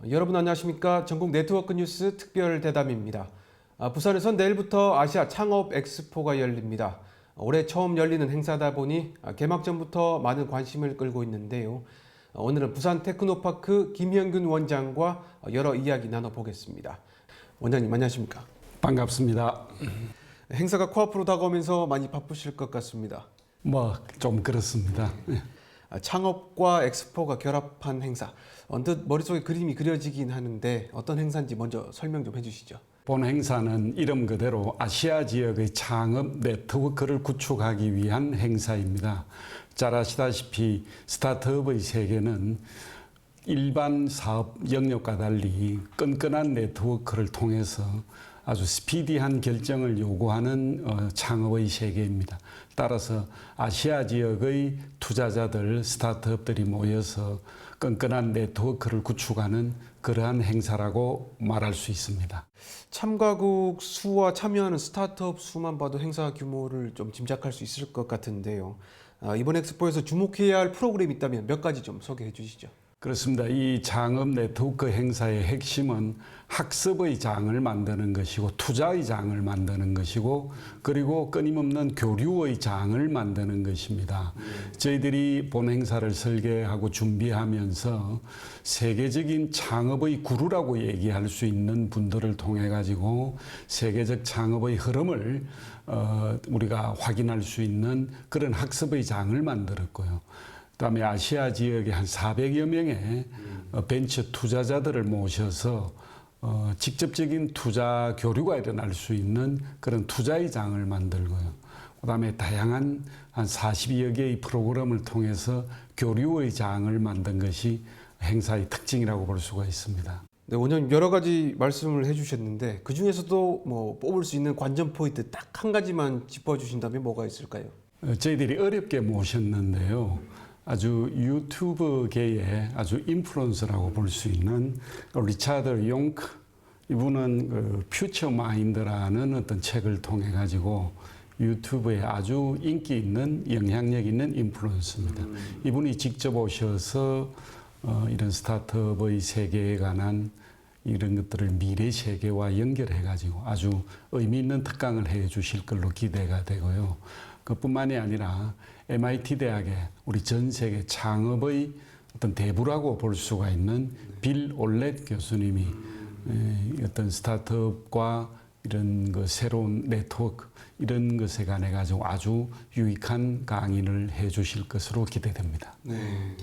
여러분 안녕하십니까? 전국 네트워크 뉴스 특별 대담입니다. 부산에선 내일부터 아시아 창업 엑스포가 열립니다. 올해 처음 열리는 행사다 보니 개막 전부터 많은 관심을 끌고 있는데요. 오늘은 부산 테크노파크 김형균 원장과 여러 이야기 나눠보겠습니다. 원장님 안녕하십니까? 반갑습니다. 행사가 코앞으로 다가오면서 많이 바쁘실 것 같습니다. 좀 그렇습니다. 창업과 엑스포가 결합한 행사. 언뜻 머릿속에 그림이 그려지긴 하는데 어떤 행사인지 먼저 설명 좀 해주시죠. 본 행사는 이름 그대로 아시아 지역의 창업 네트워크를 구축하기 위한 행사입니다. 잘 아시다시피 스타트업의 세계는 일반 사업 영역과 달리 끈끈한 네트워크를 통해서 아주 스피디한 결정을 요구하는 창업의 세계입니다. 따라서 아시아 지역의 투자자들, 스타트업들이 모여서 끈끈한 네트워크를 구축하는 그러한 행사라고 말할 수 있습니다. 참가국 수와 참여하는 스타트업 수만 봐도 행사 규모를 좀 짐작할 수 있을 것 같은데요. 이번 엑스포에서 주목해야 할 프로그램이 있다면 몇 가지 좀 소개해 주시죠. 그렇습니다. 이 창업 네트워크 행사의 핵심은 학습의 장을 만드는 것이고 투자의 장을 만드는 것이고 그리고 끊임없는 교류의 장을 만드는 것입니다. 저희들이 본 행사를 설계하고 준비하면서 세계적인 창업의 구루라고 얘기할 수 있는 분들을 통해 가지고 세계적 창업의 흐름을 우리가 확인할 수 있는 그런 학습의 장을 만들었고요. 그다음에 아시아 지역에 한 400여 명의 벤처 투자자들을 모셔서 직접적인 투자 교류가 일어날 수 있는 그런 투자의 장을 만들고요. 그다음에 다양한 한 40여 개의 프로그램을 통해서 교류의 장을 만든 것이 행사의 특징이라고 볼 수가 있습니다. 네, 원장님 여러 가지 말씀을 해주셨는데 그 중에서도 뭐 뽑을 수 있는 관전 포인트 딱 한 가지만 짚어주신다면 뭐가 있을까요? 저희들이 어렵게 모셨는데요. 아주 유튜브계의 아주 인플루언서라고 볼 수 있는 리차드 용크, 이분은 퓨처 마인드라는 어떤 책을 통해 가지고 유튜브에 아주 인기 있는 영향력 있는 인플루언서입니다. 이분이 직접 오셔서 이런 스타트업의 세계에 관한 이런 것들을 미래 세계와 연결해 가지고 아주 의미 있는 특강을 해 주실 걸로 기대가 되고요. 그뿐만이 아니라 MIT 대학의 우리 전 세계 창업의 어떤 대부라고 볼 수가 있는 빌 올렛 교수님이 어떤 스타트업과 이런 그 새로운 네트워크 이런 것에 관해 가지고 아주 유익한 강의를 해 주실 것으로 기대됩니다. 네.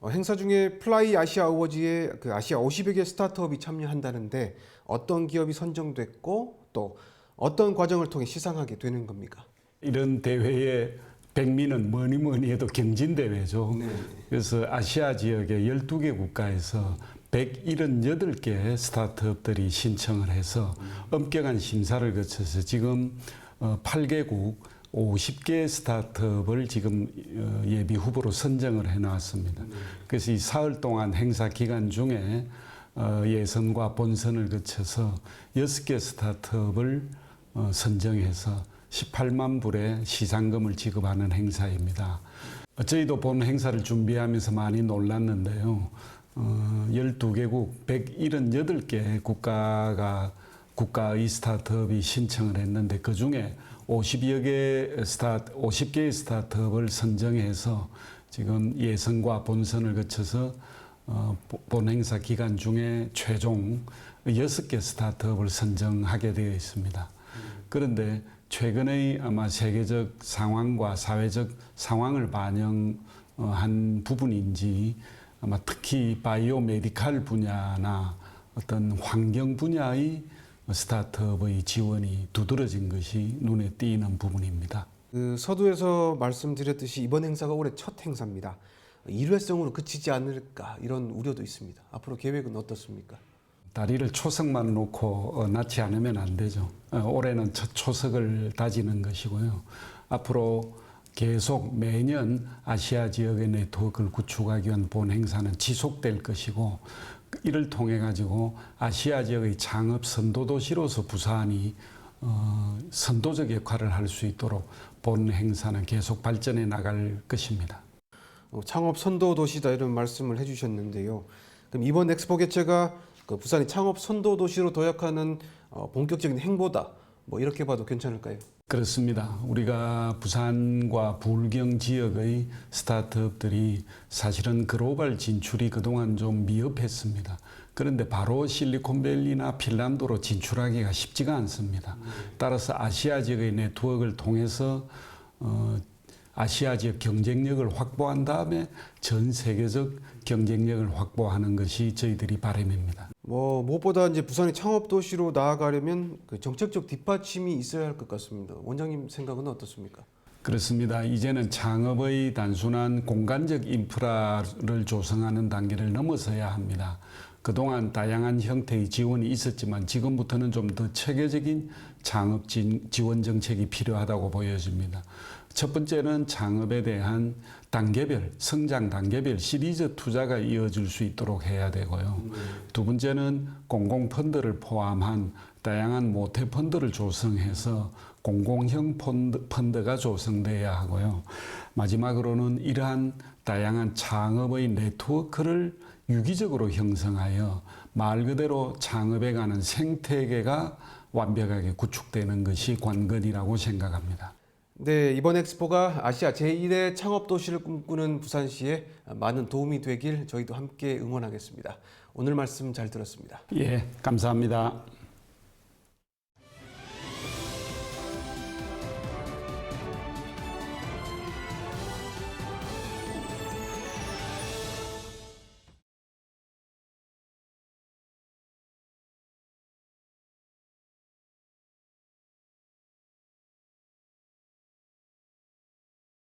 행사 중에 플라이 아시아 어워즈에 그 아시아 50여 개 스타트업이 참여한다는데 어떤 기업이 선정됐고 또 어떤 과정을 통해 시상하게 되는 겁니까? 이런 대회의 백미는 뭐니 해도 경진대회죠. 네. 그래서 아시아 지역의 12개 국가에서 178개 스타트업들이 신청을 해서 엄격한 심사를 거쳐서 지금 8개국 50개 스타트업을 지금 예비 후보로 선정을 해놨습니다. 그래서 이 사흘 동안 행사 기간 중에 예선과 본선을 거쳐서 6개 스타트업을 선정해서 18만 불의 시상금을 지급하는 행사입니다. 저희도 본 행사를 준비하면서 많이 놀랐는데요. 12개국 178개 국가의 스타트업이 신청을 했는데 그중에 50개의 스타트업을 선정해서 지금 예선과 본선을 거쳐서 본 행사 기간 중에 최종 6개 스타트업을 선정하게 되어 있습니다. 그런데 최근의 아마 세계적 상황과 사회적 상황을 반영한 부분인지 아마 특히 바이오 메디칼 분야나 어떤 환경 분야의 스타트업의 지원이 두드러진 것이 눈에 띄는 부분입니다. 그 서두에서 말씀드렸듯이 이번 행사가 올해 첫 행사입니다. 일회성으로 그치지 않을까 이런 우려도 있습니다. 앞으로 계획은 어떻습니까? 다리를 초석만 놓고 낳지 않으면 안 되죠. 올해는 첫 초석을 다지는 것이고요. 앞으로 계속 매년 아시아 지역의 네트워크를 구축하기 위한 본 행사는 지속될 것이고 이를 통해 가지고 아시아 지역의 창업 선도 도시로서 부산이 선도적 역할을 할 수 있도록 본 행사는 계속 발전해 나갈 것입니다. 창업 선도 도시다 이런 말씀을 해주셨는데요. 그럼 이번 엑스포 개최가 그 부산이 창업 선도 도시로 도약하는 본격적인 행보다. 뭐 이렇게 봐도 괜찮을까요? 그렇습니다. 우리가 부산과 부울경 지역의 스타트업들이 사실은 글로벌 진출이 그동안 좀 미흡했습니다. 그런데 바로 실리콘밸리나 핀란드로 진출하기가 쉽지가 않습니다. 따라서 아시아 지역의 네트워크를 통해서 아시아 지역 경쟁력을 확보한 다음에 전 세계적 경쟁력을 확보하는 것이 저희들이 바람입니다. 뭐 무엇보다 이제 부산이 창업 도시로 나아가려면 그 정책적 뒷받침이 있어야 할 것 같습니다. 원장님 생각은 어떻습니까? 그렇습니다. 이제는 창업의 단순한 공간적 인프라를 조성하는 단계를 넘어서야 합니다. 그동안 다양한 형태의 지원이 있었지만 지금부터는 좀 더 체계적인 창업 지원 정책이 필요하다고 보여집니다. 첫 번째는 창업에 대한 단계별, 성장 단계별 시리즈 투자가 이어질 수 있도록 해야 되고요. 두 번째는 공공펀드를 포함한 다양한 모태펀드를 조성해서 공공형 펀드가 조성돼야 하고요. 마지막으로는 이러한 다양한 창업의 네트워크를 유기적으로 형성하여 말 그대로 창업에 가는 생태계가 완벽하게 구축되는 것이 관건이라고 생각합니다. 네, 이번 엑스포가 아시아 제1의 창업 도시를 꿈꾸는 부산시에 많은 도움이 되길 저희도 함께 응원하겠습니다. 오늘 말씀 잘 들었습니다. 예, 감사합니다.